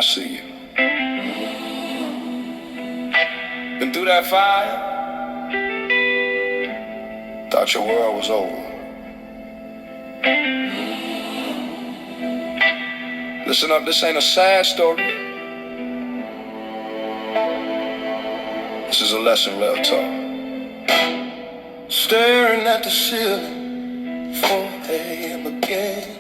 see you. Been through that fire, thought your world was over. Listen up, this ain't a sad story. This is a lesson well taught. Staring at the ceiling, 4 a.m. again.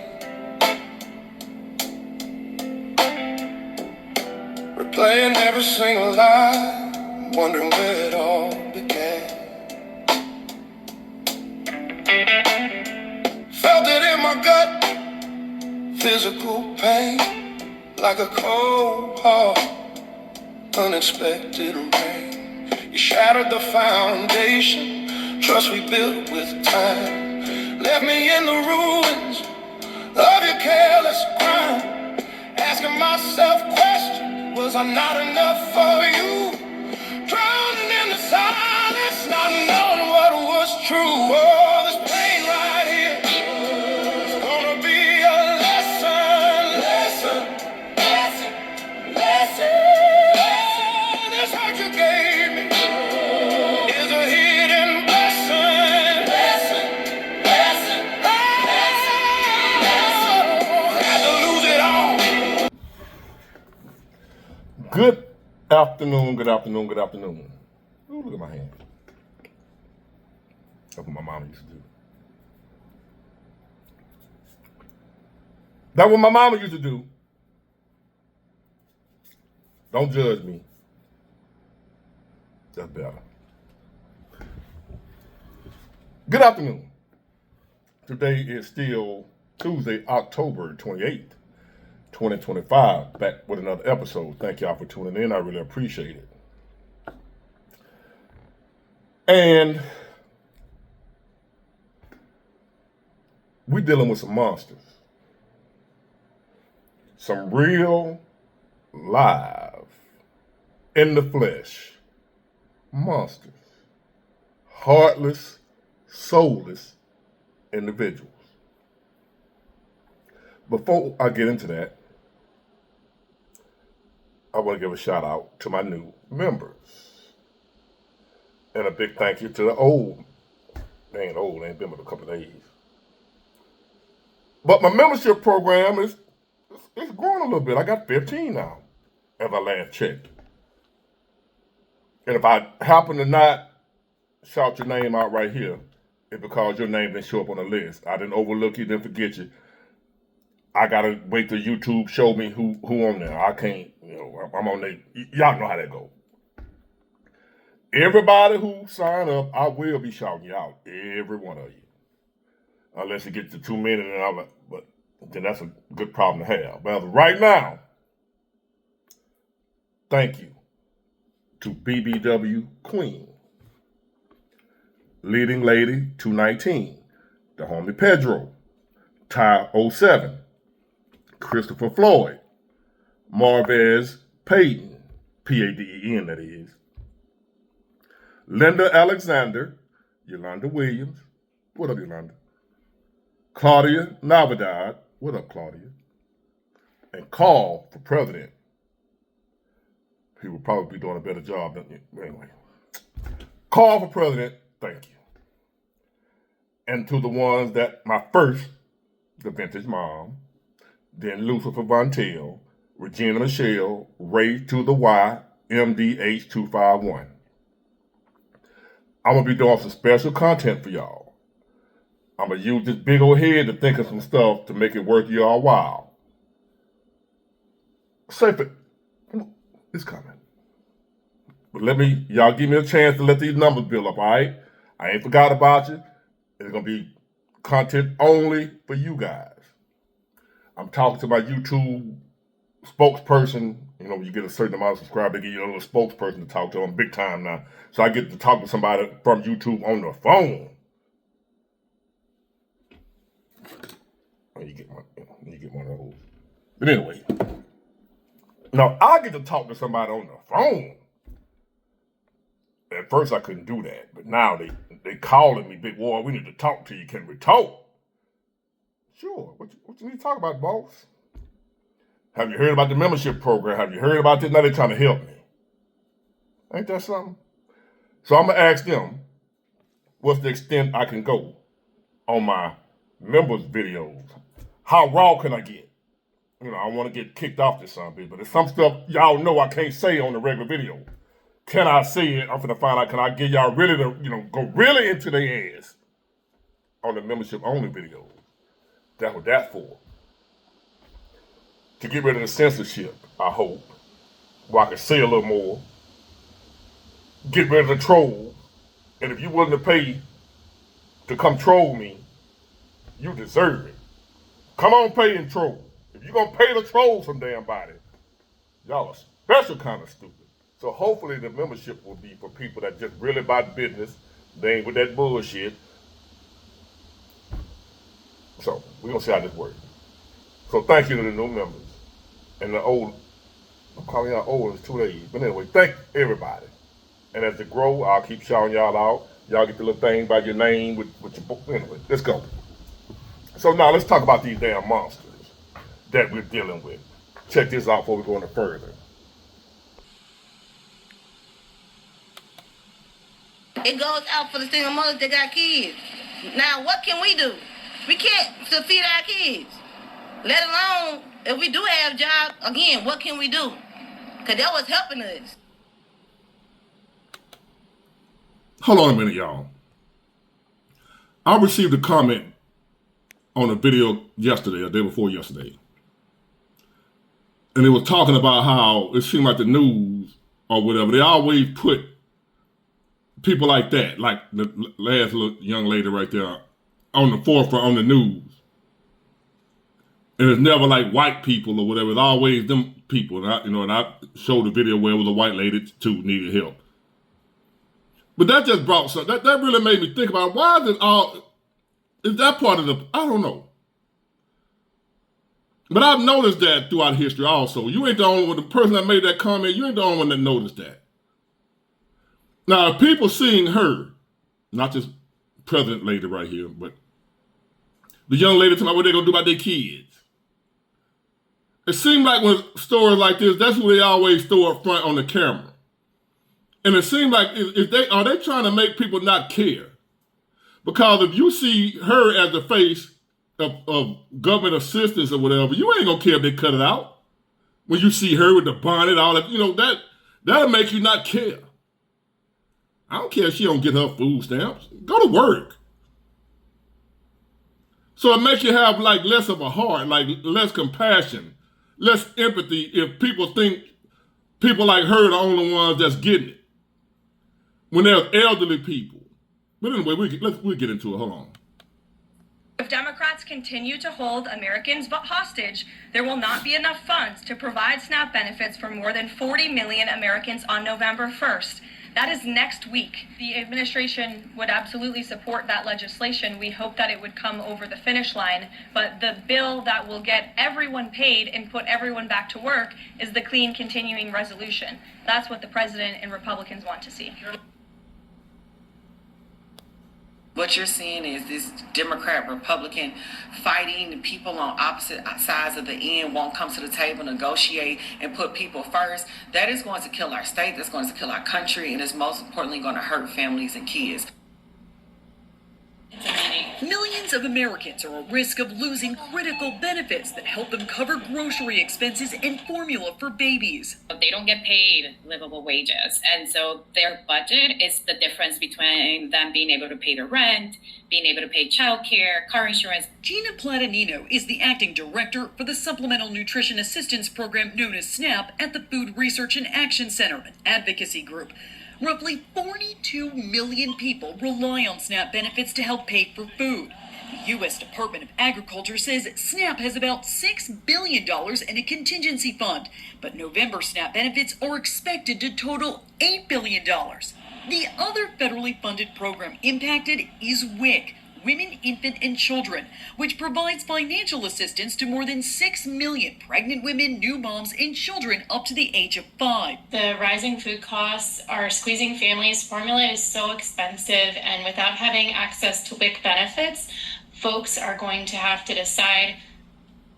Replaying every single lie, wondering where it all began. Felt it in my gut, physical pain, like a cold heart, unexpected rain. You shattered the foundation, trust we built with time. Left me in the ruins of your careless crime. Asking myself questions, was I not enough for you? Drowning in the silence, not knowing what was true. Oh, this pain right here is gonna be a lesson. This hurt you gave me is a hidden blessing. Had to lose it all. Good afternoon. Ooh, look at my hand. That's what my mama used to do. That's what my mama used to do. Don't judge me. That's better. Good afternoon. Today is still Tuesday, October 28th, 2025. Back with another episode. Thank y'all for tuning in. I really appreciate it. And we're dealing with some monsters. Some real, live, in the flesh monsters. Heartless, soulless individuals. Before I get into that, I want to give a shout out to my new members. And a big thank you to the old. They ain't old, they ain't been but a couple of days. But my membership program it's growing a little bit. I got 15 now, as I last checked. And if I happen to not shout your name out right here, it's because your name didn't show up on the list. I didn't overlook you, didn't forget you. I gotta wait till YouTube show me who on there. I can't, I'm on there. Y'all know how that goes. Everybody who sign up, I will be shouting you out. Every one of you. Unless it gets to too many, but then that's a good problem to have. But right now, thank you to BBW Queen, Leading Lady 219, the homie Pedro, Ty 07, Christopher Floyd, Marvez Payton, P-A-D-E-N that is, Linda Alexander, Yolanda Williams, what up Yolanda? Claudia Navidad, what up Claudia? And Call for President. He would probably be doing a better job than anyway. Call for President, thank you. And to the ones that, my first, the Vintage Mom, then Lucifer Vontel, Regina Michelle, Ray to the Y, MDH251. I'm going to be doing some special content for y'all. I'm going to use this big old head to think of some stuff to make it worth y'all while. Safe it. It's coming. But y'all give me a chance to let these numbers build up, all right? I ain't forgot about you. It's going to be content only for you guys. I'm talking to my YouTube spokesperson. When you get a certain amount of subscribers, they give you a little spokesperson to talk to. I'm big time now. So I get to talk to somebody from YouTube on the phone. You get one of those. But anyway, now I get to talk to somebody on the phone. At first I couldn't do that, but now they calling me, big boy, we need to talk to you. Can we talk? Sure. What you need to talk about, boss? Have you heard about the membership program? Have you heard about this? Now they're trying to help me. Ain't that something? So I'm going to ask them, what's the extent I can go on my members' videos? How raw can I get? You know, I want to get kicked off this something, but there's some stuff y'all know I can't say on the regular video. Can I say it? I'm finna find out, can I get y'all really to, go really into their ass on the membership only video? That's what that's for. To get rid of the censorship, I hope. Where I can say a little more. Get rid of the trolls. And if you're willing to pay to come troll me, you deserve it. Come on, pay and troll. If you're gonna pay the troll some damn body, y'all are special kind of stupid. So hopefully the membership will be for people that just really about business. They ain't with that bullshit. So we're gonna see how this works. So thank you to the new members and the old. I'm calling y'all old, it's too late. But anyway, thank everybody. And as it grow, I'll keep shouting y'all out. Y'all get the little thing by your name with your book. Anyway, let's go. So now let's talk about these damn monsters that we're dealing with. Check this out before we go any further. It goes out for the single mothers that got kids. Now, what can we do? We can't feed our kids. Let alone, if we do have jobs, again, what can we do? Because that was helping us. Hold on a minute, y'all. I received a comment on a video yesterday, or day before yesterday. And it was talking about how it seemed like the news or whatever, they always put people like that, like the last little young lady right there, on the forefront on the news. And it's never like white people or whatever. It's always them people. And I showed a video where it was a white lady too needed help. But that just brought something. That really made me think about why is it all? Is that part of the? I don't know. But I've noticed that throughout history also. You ain't the only one. The person that made that comment, you ain't the only one that noticed that. Now, if people seeing her, not just president lady right here, but the young lady talking about what they're gonna do about their kids. It seems like when stories like this, that's what they always throw up front on the camera. And it seems like if they trying to make people not care. Because if you see her as the face of government assistance or whatever, you ain't gonna care if they cut it out. When you see her with the bonnet, all that, that'll make you not care. I don't care if she don't get her food stamps. Go to work. So it makes you have like less of a heart, like less compassion, less empathy if people think people like her are the only ones that's getting it. When there's elderly people. But anyway, we'll get into it. Hold on. If Democrats continue to hold Americans hostage, there will not be enough funds to provide SNAP benefits for more than 40 million Americans on November 1st. That is next week. The administration would absolutely support that legislation. We hope that it would come over the finish line. But the bill that will get everyone paid and put everyone back to work is the clean continuing resolution. That's what the president and Republicans want to see. What you're seeing is this Democrat, Republican fighting. The people on opposite sides of the end won't come to the table, negotiate, and put people first. That is going to kill our state. That's going to kill our country. And it's most importantly going to hurt families and kids. Millions of Americans are at risk of losing critical benefits that help them cover grocery expenses and formula for babies. They don't get paid livable wages. And so their budget is the difference between them being able to pay the rent, being able to pay childcare, car insurance. Gina Platanino is the acting director for the Supplemental Nutrition Assistance Program known as SNAP at the Food Research and Action Center, an advocacy group. Roughly 42 million people rely on SNAP benefits to help pay for food. The U.S. Department of Agriculture says SNAP has about $6 billion in a contingency fund, but November SNAP benefits are expected to total $8 billion. The other federally funded program impacted is WIC, Women, Infant, and Children, which provides financial assistance to more than 6 million pregnant women, new moms, and children up to the age of 5. The rising food costs are squeezing families. Formula is so expensive, and without having access to WIC benefits, folks are going to have to decide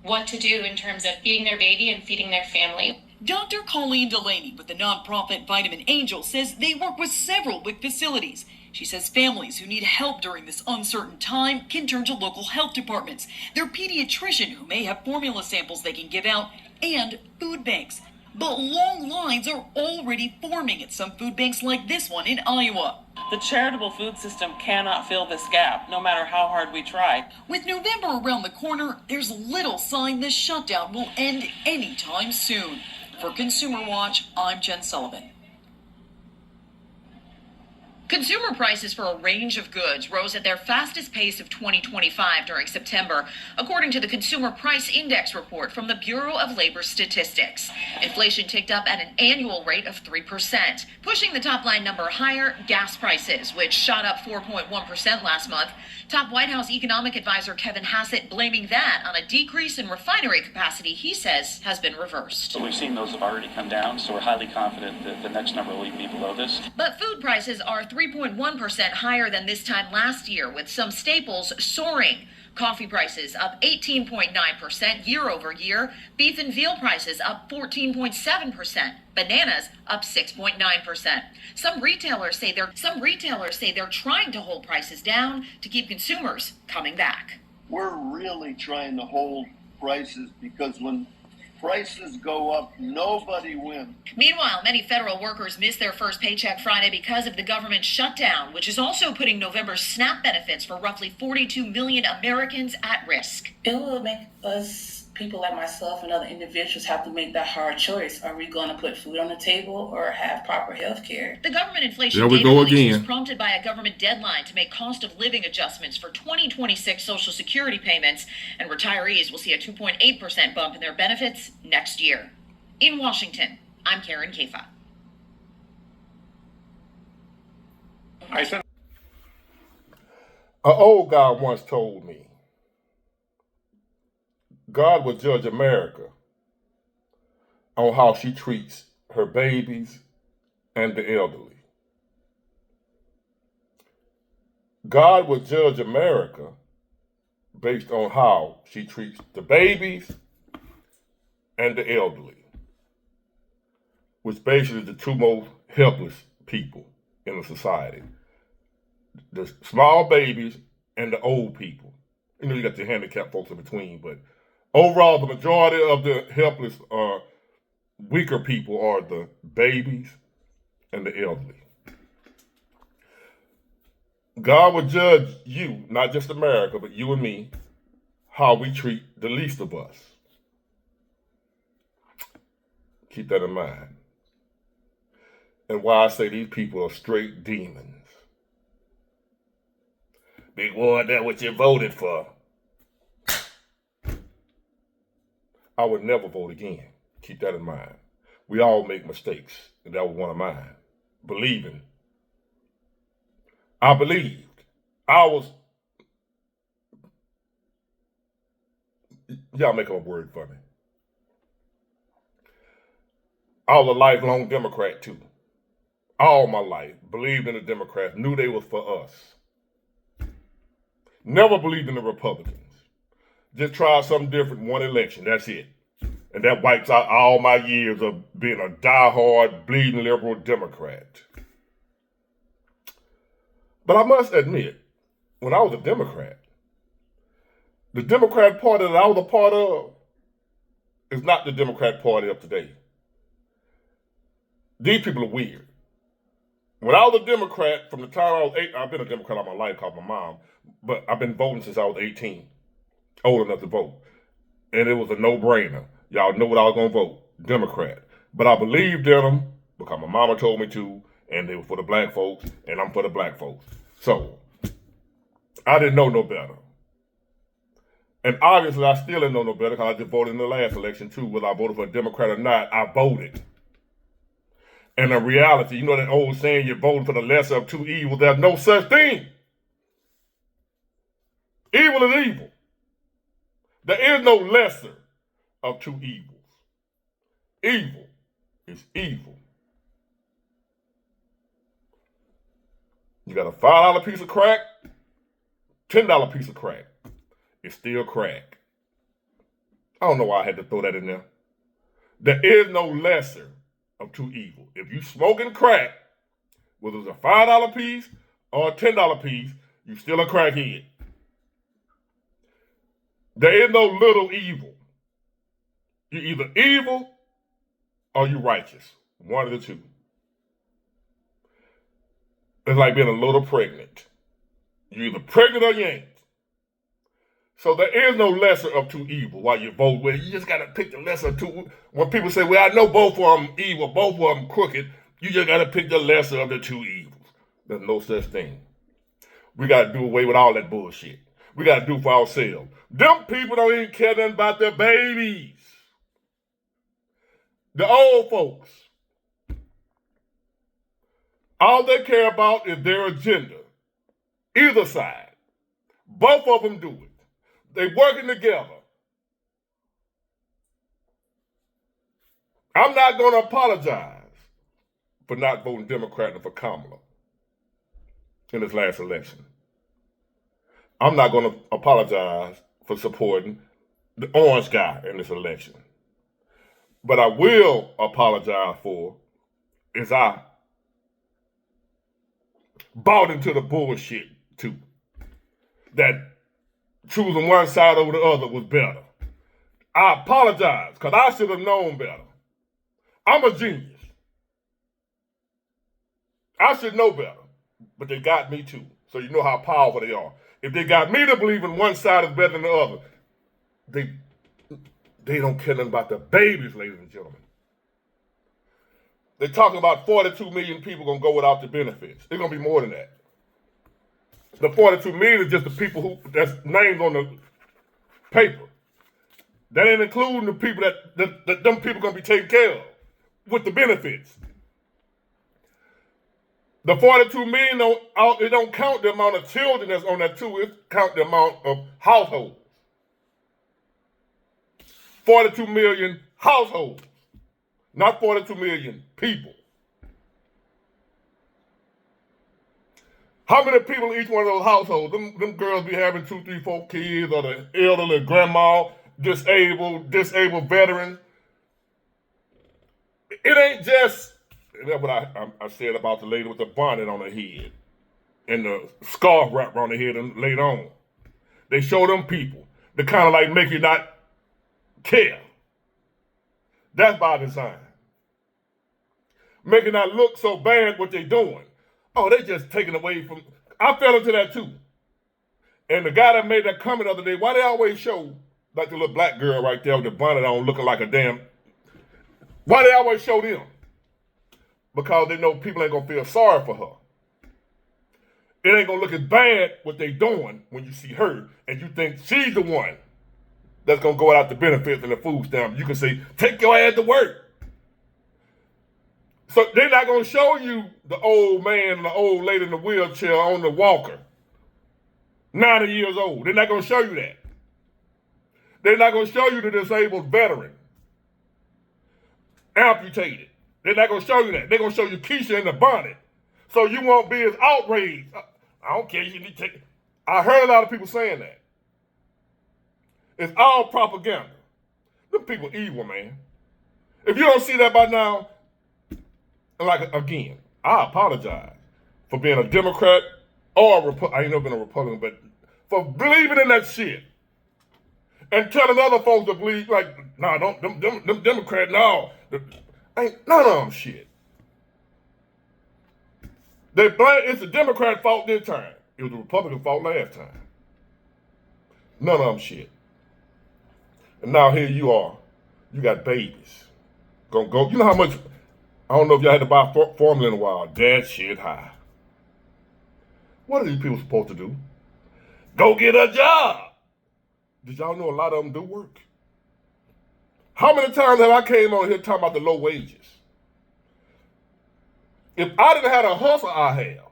what to do in terms of feeding their baby and feeding their family. Dr. Colleen Delaney with the nonprofit Vitamin Angel says they work with several WIC facilities. She says families who need help during this uncertain time can turn to local health departments, their pediatrician who may have formula samples they can give out, and food banks. But long lines are already forming at some food banks like this one in Iowa. The charitable food system cannot fill this gap, no matter how hard we try. With November around the corner, there's little sign this shutdown will end anytime soon. For Consumer Watch, I'm Jen Sullivan. Consumer prices for a range of goods rose at their fastest pace of 2025 during September, according to the Consumer Price Index report from the Bureau of Labor Statistics. Inflation ticked up at an annual rate of 3%. Pushing the top line number higher, gas prices, which shot up 4.1% last month. Top White House economic advisor Kevin Hassett blaming that on a decrease in refinery capacity he says has been reversed. So we've seen those have already come down, so we're highly confident that the next number will even be below this. But food prices are 3.1% higher than this time last year, with some staples soaring. Coffee prices up 18.9% year over year. Beef and veal prices up 14.7%. Bananas up 6.9%. Some retailers say they're trying to hold prices down to keep consumers coming back. We're really trying to hold prices because when prices go up, nobody wins. Meanwhile, many federal workers missed their first paycheck Friday because of the government shutdown, which is also putting November's SNAP benefits for roughly 42 million Americans at risk. It will make us, people like myself and other individuals, have to make that hard choice. Are we going to put food on the table or have proper health care? The government inflation There we data go release was again. prompted by a government deadline to make cost of living adjustments for 2026 Social Security payments, and retirees will see a 2.8% bump in their benefits next year. In Washington, I'm Karen Kafa. An old guy once told me, God will judge America on how she treats her babies and the elderly. God will judge America based on how she treats the babies and the elderly, which basically is the two most helpless people in a society. The small babies and the old people. You know, you got the handicapped folks in between, but overall, the majority of the helpless or weaker people are the babies and the elderly. God will judge you, not just America, but you and me, how we treat the least of us. Keep that in mind. And why I say these people are straight demons. Big one, that's what you voted for. I would never vote again. Keep that in mind. We all make mistakes, and that was one of mine. Believing. I believed. Y'all make up a word for me. I was a lifelong Democrat too. All my life, believed in the Democrats, knew they was for us. Never believed in the Republicans. Just tried something different, one election, that's it. And that wipes out all my years of being a diehard, bleeding liberal Democrat. But I must admit, when I was a Democrat, the Democrat Party that I was a part of is not the Democrat Party of today. These people are weird. When I was a Democrat, from the time I was 8, I've been a Democrat all my life, called my mom, but I've been voting since I was 18, old enough to vote. And it was a no-brainer. Y'all know what I was going to vote, Democrat. But I believed in them because my mama told me to, and they were for the black folks, and I'm for the black folks. So, I didn't know no better. And obviously, I still didn't know no better because I just voted in the last election too. Whether I voted for a Democrat or not, I voted. And in reality, you know that old saying, you voted for the lesser of two evils. There's no such thing. Evil is evil. There is no lesser of two evils. Evil is evil. You got a $5 piece of crack, $10 piece of crack. It's still crack. I don't know why I had to throw that in there. There is no lesser of two evils. If you smoking crack, whether it's a $5 piece or a $10 piece, you still a crackhead. There is no little evil. You're either evil or you righteous. One of the two. It's like being a little pregnant. You're either pregnant or you ain't. So there is no lesser of two evil while you vote. Well, you just got to pick the lesser of two. When people say, well, I know both of them evil, both of them crooked, you just got to pick the lesser of the two evils. There's no such thing. We got to do away with all that bullshit. We got to do for ourselves. Them people don't even care nothing about their babies. The old folks. All they care about is their agenda. Either side. Both of them do it. They working together. I'm not going to apologize for not voting Democrat and for Kamala in this last election. I'm not going to apologize for supporting the orange guy in this election. But I will apologize for is I bought into the bullshit too. That choosing one side over the other was better. I apologize because I should have known better. I'm a genius. I should know better. But they got me too. So you know how powerful they are. If they got me to believe in one side is better than the other, they don't care nothing about the babies, ladies and gentlemen. They're talking about 42 million people going to go without the benefits. It's going to be more than that. The 42 million is just the people who that's names on the paper. That ain't including the people that them people going to be taken care of with the benefits. The 42 million, it don't count the amount of children that's on that too. It count the amount of households. 42 million households, not 42 million people. How many people in each one of those households? Them girls be having 2, 3, 4 kids, or the elderly grandma, disabled veterans. It ain't just, that's what I said about the lady with the bonnet on her head and the scarf wrapped around her head and laid on. They show them people. They kind of like make you not care. That's by design. Make it not look so bad what they doing. Oh, they just taking away from, I fell into that too. And the guy that made that comment the other day, why they always show like the little black girl right there with the bonnet on looking like a damn, why they always show them? Because they know people ain't gonna feel sorry for her. It ain't gonna look as bad what they doing when you see her and you think she's the one that's gonna go out the benefits and the food stamp. You can say, take your ass to work. So they're not gonna show you the old man and the old lady in the wheelchair on the walker, 90 years old. They're not gonna show you that. They're not gonna show you the disabled veteran, amputated. They're not gonna show you that. They're gonna show you Keisha in the bonnet. So you won't be as outraged. I don't care, you need to take it. I heard a lot of people saying that. It's all propaganda. Them people evil, man. If you don't see that by now, like, again, I apologize for being a Democrat or a Republican. I ain't never been a Republican, but for believing in that shit and telling other folks to believe, like, nah, don't, them Democrat, no. Ain't none of them shit. They blame, it's the Democrat fault this time. It was the Republican fault last time. None of them shit. And now here you are. You got babies. Gonna go, you know how much, I don't know if y'all had to buy formula in a while. That shit high. What are these people supposed to do? Go get a job. Did y'all know a lot of them do work? How many times have I came on here talking about the low wages? If I didn't have a hustle I have,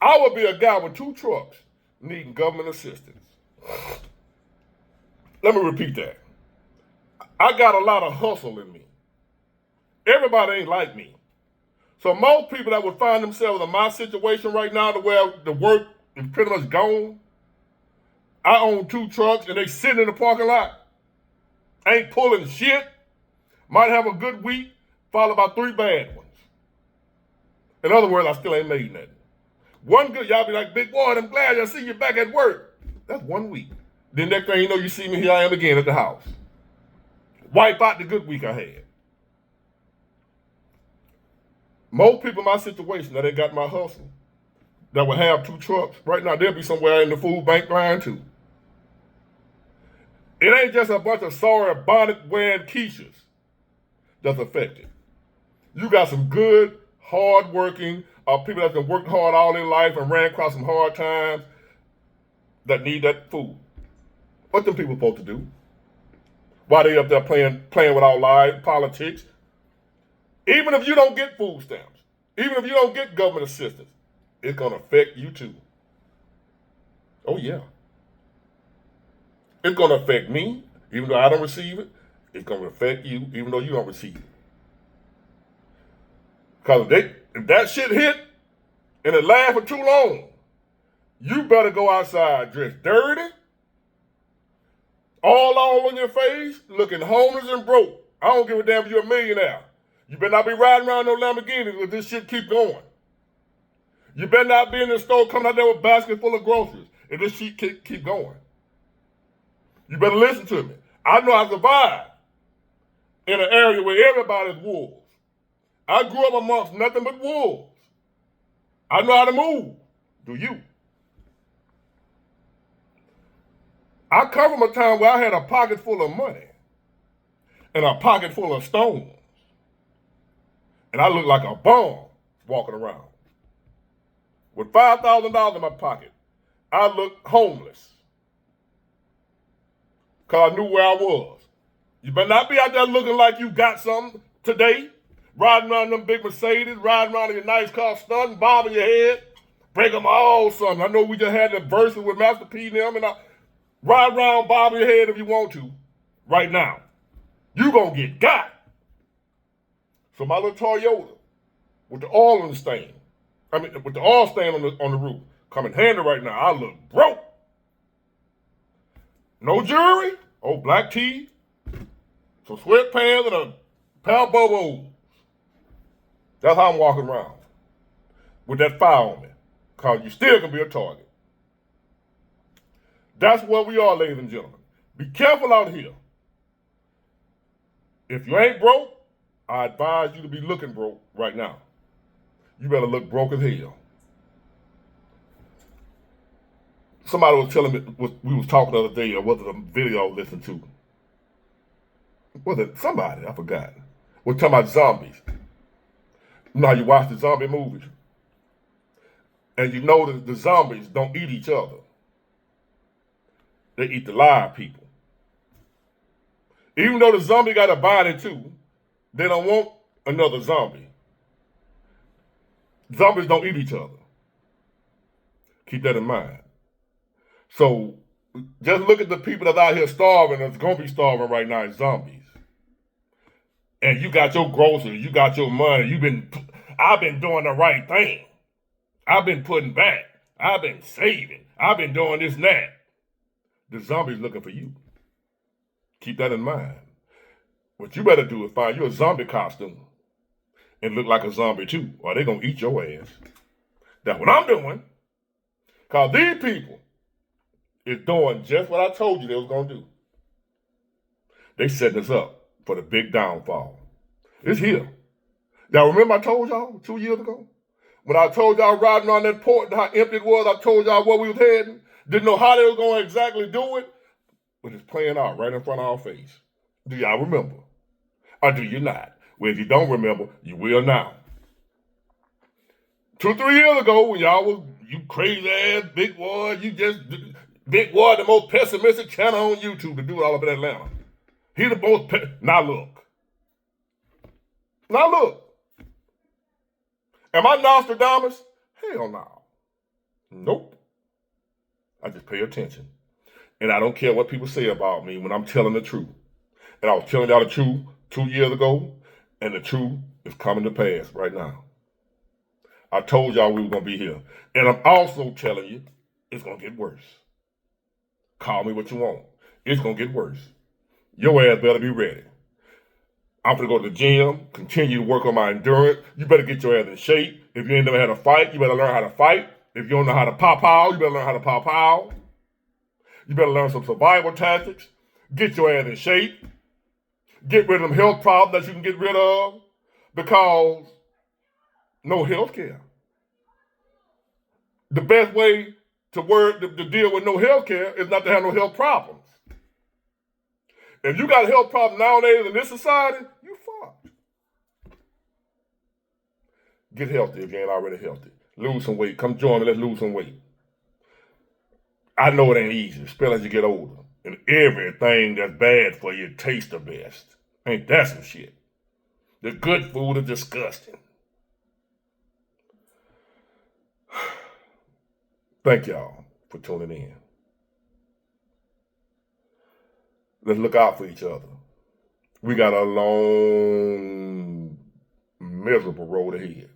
I would be a guy with 2 trucks needing government assistance. Let me repeat that. I got a lot of hustle in me. Everybody ain't like me. So most people that would find themselves in my situation right now to where the work is pretty much gone, I own 2 trucks and they sitting in the parking lot. ain't pulling shit, might have a good week, followed by 3 bad ones. In other words, I still ain't made nothing. One good, y'all be like, big boy, I'm glad I see you back at work. That's 1 week. Then next thing you know, you see me, here I am again at the house. Wipe out the good week I had. Most people in my situation that ain't got my hustle, that would have 2 trucks, right now they'll be somewhere in the food bank line too. It ain't just a bunch of sorry bonnet-wearing Keishas that's affected. You got some good, hard-working people that's been working hard all their life and ran across some hard times that need that food. What them people supposed to do? Why they up there playing with our lives, politics? Even if you don't get food stamps, even if you don't get government assistance, it's going to affect you too. Oh, yeah. It's going to affect me, even though I don't receive it. It's going to affect you, even though you don't receive it. Because if that shit hit and it lasts for too long, you better go outside dressed dirty, all on your face, looking homeless and broke. I don't give a damn if you're a millionaire. You better not be riding around no Lamborghinis if this shit keep going. You better not be in the store coming out there with a basket full of groceries if this shit keep going. You better listen to me. I know I survived in an area where everybody's wolves. I grew up amongst nothing but wolves. I know how to move. Do you? I come from a time where I had a pocket full of money and a pocket full of stones. And I looked like a bum walking around. With $5,000 in my pocket, I looked homeless. Because I knew where I was. You better not be out there looking like you got something today. Riding around them big Mercedes, riding around in your nice car, stunting, bobbing your head. Break them all something. I know we just had the verses with Master P and them, and I ride around, bobbing your head if you want to. Right now. You gonna get got. So my little Toyota, with the oil on the stain, with the oil stain on the roof, coming handy right now. I look broke. No jewelry, old black tee, some sweatpants, and a pair of bobos. That's how I'm walking around with that fire on me, because you still can be a target. That's where we are, ladies and gentlemen. Be careful out here. If you ain't broke, I advise you to be looking broke right now. You better look broke as hell. Somebody was telling me, we was talking the other day, or was it a video I was listening to? Was it somebody? I forgot. We're talking about zombies. You know how you watch the zombie movies? And you know that the zombies don't eat each other. They eat the live people. Even though the zombie got a body too, they don't want another zombie. Zombies don't eat each other. Keep that in mind. So just look at the people that's out here starving, that's going to be starving right now, as zombies. And you got your groceries, you got your money, I've been doing the right thing. I've been putting back. I've been saving. I've been doing this and that. The zombie's looking for you. Keep that in mind. What you better do is find you a zombie costume and look like a zombie too, or they're going to eat your ass. That's what I'm doing. Because these people is doing just what I told you they was going to do. They setting us up for the big downfall. It's here. Y'all remember I told y'all 2 years ago? When I told y'all riding around that port and how empty it was, I told y'all where we was heading. Didn't know how they was going to exactly do it, but it's playing out right in front of our face. Do y'all remember? Or do you not? Well, if you don't remember, you will now. 2 or 3 years ago, when y'all was, you crazy ass Big Boy, Big Boy, the most pessimistic channel on YouTube to do it all up in Atlanta. He the most, now look. Now look. Am I Nostradamus? Hell no. Nope. I just pay attention. And I don't care what people say about me when I'm telling the truth. And I was telling y'all the truth 2 years ago, and the truth is coming to pass right now. I told y'all we were going to be here. And I'm also telling you, it's going to get worse. Call me what you want. It's going to get worse. Your ass better be ready. I'm gonna go to the gym, continue to work on my endurance. You better get your ass in shape. If you ain't never had a fight, you better learn how to fight. If you don't know how to pow, you better learn how to pow. You better learn some survival tactics. Get your ass in shape. Get rid of them health problems that you can get rid of because no health care. The best way to deal with no health care is not to have no health problems. If you got a health problem nowadays in this society, you fucked. Get healthy if you ain't already healthy. Lose some weight. Come join me. Let's lose some weight. I know it ain't easy, especially as you get older. And everything that's bad for you tastes the best. Ain't that some shit? The good food is disgusting. Thank y'all for tuning in. Let's look out for each other. We got a long, miserable road ahead.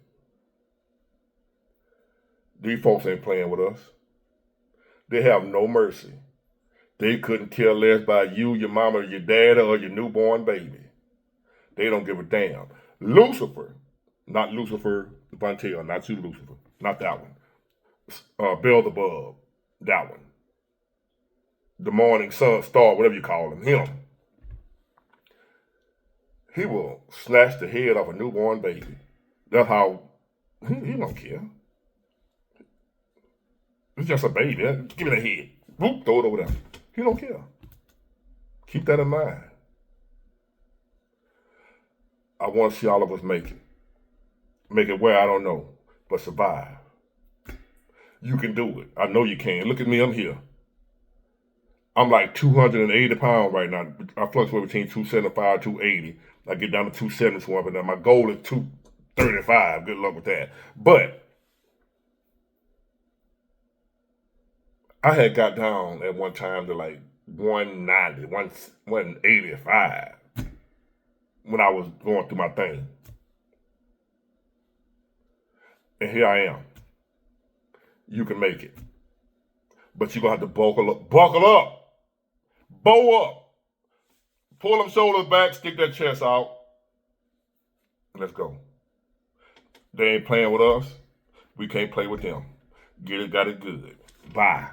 These folks ain't playing with us. They have no mercy. They couldn't care less by you, your mama, your daddy, or your newborn baby. They don't give a damn. Lucifer, not Lucifer Von Tail, not you, Lucifer, not that one. Beelzebub, that one. The morning sun star, whatever you call him. He will snatch the head off a newborn baby. That's how, he don't care. It's just a baby. Give me the head. Whoop, throw it over there. He don't care. Keep that in mind. I want to see all of us make it. Make it where I don't know, but survive. You can do it. I know you can. Look at me, I'm here. I'm like 280 pounds right now. I fluctuate between 275, 280. I get down to 270 swamp, and my goal is 235. Good luck with that. But I had got down at one time to like 190, 185 when I was going through my thing. And here I am. You can make it. But you're going to have to buckle up. Buckle up. Bow up. Pull them shoulders back, stick that chest out. Let's go. They ain't playing with us. We can't play with them. Get it, got it good. Bye.